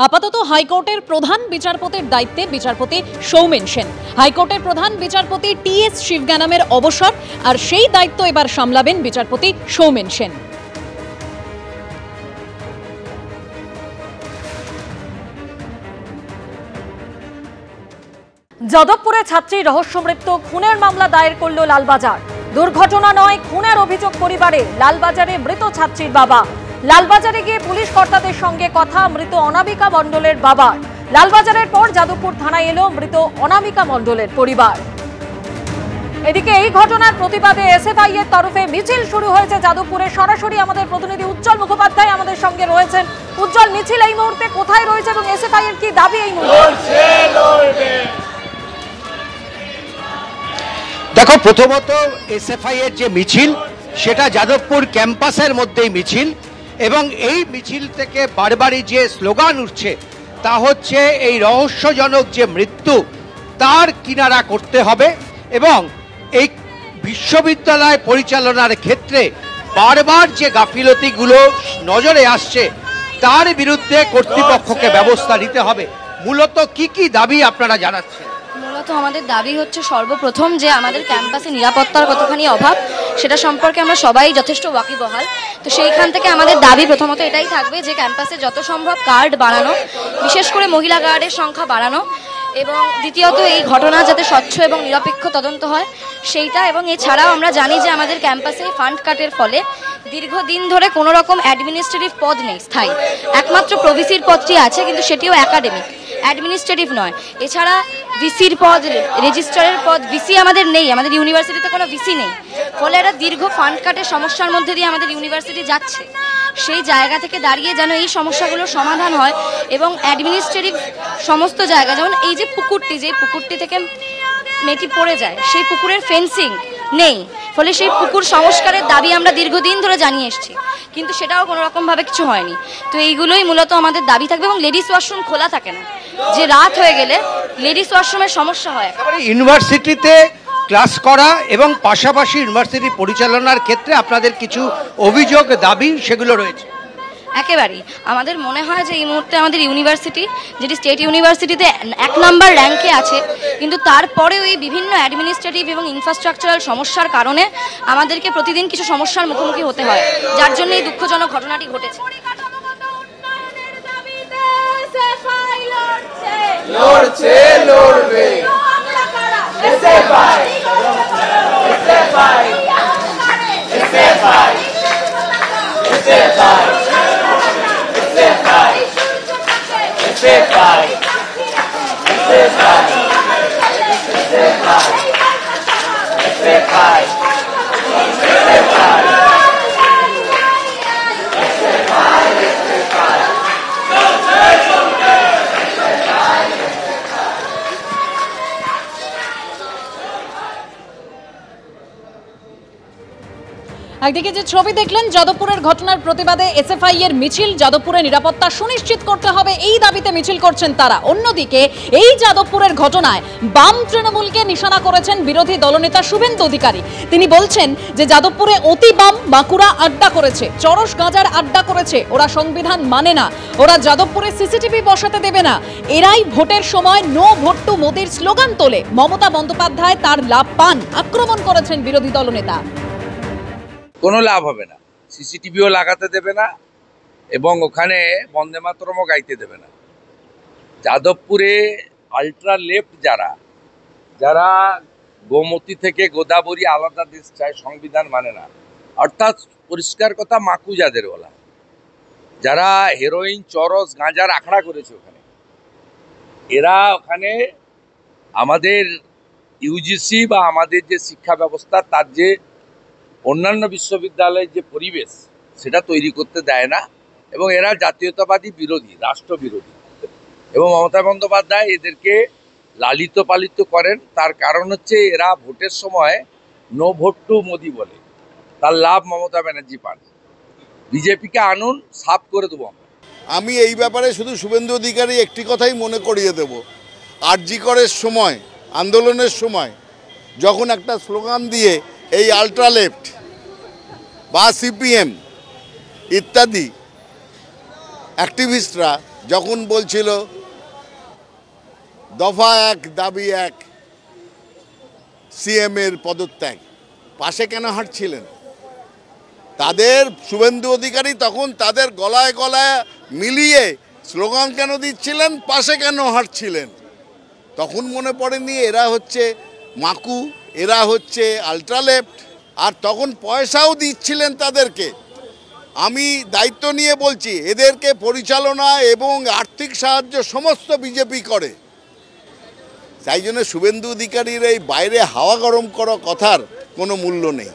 আপাতত হাইকোর্টের প্রধান বিচারপতির দায়িত্বে বিচারপতি সৌমেন সেন। হাইকোর্টের প্রধান বিচারপতি টি.এস. শিবজ্ঞানামের অবসর, আর সেই দায়িত্ব এবার সামলাবেন বিচারপতি সৌমেন সেন। যাদবপুরে ছাত্রীর রহস্য মৃত্যু, খুনের মামলা দায়ের করল লালবাজার। দুর্ঘটনা নয়, খুনের অভিযোগ পরিবারে। লালবাজারে মৃত ছাত্রীর বাবা। লালবাজারে গিয়ে পুলিশ কর্তাদের সঙ্গে কথা মৃত অনামিকা মণ্ডলের বাবার। লালবাজারের পর যাদবপুর থানায় এলো মৃত অনামিকা মণ্ডলের পরিবার। এদিকে এই ঘটনার প্রতিবাদে এসএফআই এর তরফে মিছিল শুরু হয়েছে যাদবপুরে। সরাসরি আমাদের প্রতিনিধি উজ্জ্বল মুখোপাধ্যায় আমাদের সঙ্গে রয়েছেন। উজ্জ্বল, মিছিল এই মুহূর্তে কোথায় রয়েছে এবং এসএফআই এর কি দাবি এই মুহূর্তে? দেখো, প্রথমত এসএফআই এর যে মিছিল সেটা যাদবপুর ক্যাম্পাসের মধ্যেই মিছিল, এবং এই মিছিল থেকে বারবারই যে স্লোগান উঠছে তা হচ্ছে এই রহস্যজনক যে মৃত্যু তার কিনারা করতে হবে, এবং এই বিশ্ববিদ্যালয় পরিচালনার ক্ষেত্রে বারবার যে গাফিলতিগুলো নজরে আসছে তার বিরুদ্ধে কর্তৃপক্ষকে ব্যবস্থা নিতে হবে। মূলত কি কি দাবি আপনারা জানাচ্ছেন? মূলত আমাদের দাবি হচ্ছে সর্বপ্রথম যে আমাদের ক্যাম্পাসে নিরাপত্তার কতখানি অভাব সেটা সম্পর্কে আমরা সবাই যথেষ্ট ওয়াকিবহাল। তো সেইখান থেকে আমাদের দাবি প্রথমত এটাই থাকবে যে ক্যাম্পাসে যত সম্ভব গার্ড বাড়ানো, বিশেষ করে মহিলা গার্ডের সংখ্যা বাড়ানো, এবং দ্বিতীয়ত এই ঘটনা যাতে স্বচ্ছ এবং নিরপেক্ষ তদন্ত হয় সেইটা। এবং এছাড়াও আমরা জানি যে আমাদের ক্যাম্পাসে ফান্ড কাটের ফলে দীর্ঘদিন ধরে কোনো রকম অ্যাডমিনিস্ট্রেটিভ পদ নেই স্থায়ী, একমাত্র প্রভিসির পদটি আছে, কিন্তু সেটিও একাডেমিক, অ্যাডমিনিস্ট্রেটিভ নয়। এছাড়া ভিসির পদ, রেজিস্ট্রারের পদ, ভিসি আমাদের নেই, আমাদের ইউনিভার্সিটিতে কোনো ভিসি নেই। ফলে একটা দীর্ঘ ফান্ড কাটের সমস্যার মধ্যে দিয়ে আমাদের ইউনিভার্সিটি যাচ্ছে। সেই জায়গা থেকে দাঁড়িয়ে যেন এই সমস্যাগুলোর সমাধান হয়, এবং অ্যাডমিনিস্ট্রেটিভ সমস্ত জায়গা, যেমন এই যে পুকুরটি থেকে মেয়েটি পড়ে যায়, সেই পুকুরের ফেন্সিং নেই, ফলে সেই পুকুর সংস্কারের দাবি আমরা দীর্ঘদিন ধরে জানিয়ে এসেছি, কিন্তু সেটাও কোনো রকমভাবে কিছু হয়নি। তো এইগুলোই মূলত আমাদের দাবি থাকবে। এবং লেডিস ওয়াশরুম খোলা থাকে না, যে রাত হয়ে গেলে লেডিস ওয়াশরুমের সমস্যা হয়। ইউনিভার্সিটিতে ক্লাস করা এবং পাশাপাশি ইউনিভার্সিটি পরিচালনার ক্ষেত্রে আপনাদের কিছু অভিযোগ, দাবি সেগুলো রয়েছে। একেবারেই আমাদের মনে হয় যে এই মুহূর্তে আমাদের ইউনিভার্সিটি, যেটি স্টেট ইউনিভার্সিটিতে 1 নাম্বার র্যাঙ্কে আছে, কিন্তু তারপরেও এই বিভিন্ন অ্যাডমিনিস্ট্রেটিভ এবং ইনফ্রাস্ট্রাকচারাল সমস্যার কারণে আমাদেরকে প্রতিদিন কিছু সমস্যার মুখোমুখি হতে হয়, যার জন্য এই দুঃখজনক ঘটনাটি ঘটেছে। লড়ছে লড়বে SFI SFI SFI SFI SFI SFI SFI SFI SFI একদিকে যে ছবি দেখলেন, যাদবপুরের ঘটনার প্রতিবাদে এসএফআই এর মিছিল, যাদবপুরে নিরাপত্তা সুনিশ্চিত করতে হবে এই দাবিতে মিছিল করছেন তারা। অন্যদিকে এই যাদবপুরের ঘটনায় বাম তৃণমূলকে নিশানা করেছেন বিরোধী দলনেতা শুভেন্দু অধিকারী। তিনি বলছেন যে যাদবপুরে অতি বাম বাঁকুড়া আড্ডা করেছে, চরস গাঁজার আড্ডা করেছে, ওরা সংবিধান মানে না, ওরা যাদবপুরে সিসিটিভি বসাতে দেবে না, এরাই ভোটের সময় নো ভোট টু মোদির স্লোগান তোলে, মমতা বন্দ্যোপাধ্যায় তার লাভ পান। আক্রমণ করেছেন বিরোধী দলনেতা। কোনো লাভ হবে না, সিসিটিভিও লাগাতে দেবে না, এবং ওখানে বন্দে মাতরমও গাইতে দেবে না। যাদবপুরে আলট্রা লেফট যারা গোমতী থেকে গোদাবরী আলাদা দেশ চায়, সংবিধান মানে না, অর্থাৎ পরিষ্কার কথা মাকু যাদের বলা, যারা হেরোইন, চরস, গাঁজার আখড়া করেছে ওখানে, এরা ওখানে আমাদের ইউজিসি বা আমাদের যে শিক্ষা ব্যবস্থা তার যে অন্যান্য বিশ্ববিদ্যালয়ের যে পরিবেশ সেটা তৈরি করতে দেয় না, এবং এরা জাতীয়তাবাদী বিরোধী, রাষ্ট্রবিরোধী, এবং মমতা বন্দ্যোপাধ্যায় এদেরকে লালিত পালিত করেন। তার কারণ হচ্ছে এরা ভোটের সময় নো ভোট টু মোদি বলে, তার লাভ মমতা ব্যানার্জি পান। বিজেপিকে আনুন, সাফ করে দেবো। আমি এই ব্যাপারে শুধু শুভেন্দু অধিকারী একটি কথাই মনে করিয়ে দেব, আরজি করের সময়, আন্দোলনের সময় যখন একটা স্লোগান দিয়ে এই আলট্রা লেফট বা সিপিএম ইত্যাদি অ্যাক্টিভিস্টরা যখন বলছিল দফা 1 দাবি 1 সিএম এর পদত্যাগ, পাশে কেন হাঁটছিলেন? তাদের শুভেন্দু অধিকারী তখন তাদের গলায় গলায় মিলিয়ে স্লোগান কেন দিচ্ছিলেন, পাশে কেন হাঁটছিলেন? তখন মনে পড়েনি এরা হচ্ছে মাকু, এরা হচ্ছে আলট্রা লেফট, আর তখন পয়সাও দিচ্ছিলেন তাদেরকে। আমি দায়িত্ব নিয়ে বলছি, এদেরকে পরিচালনা এবং আর্থিক সাহায্য সমস্ত বিজেপি করে। তাই জন্য শুভেন্দু অধিকারীর এই বাইরে হাওয়া গরম করা কথার কোনো মূল্য নেই।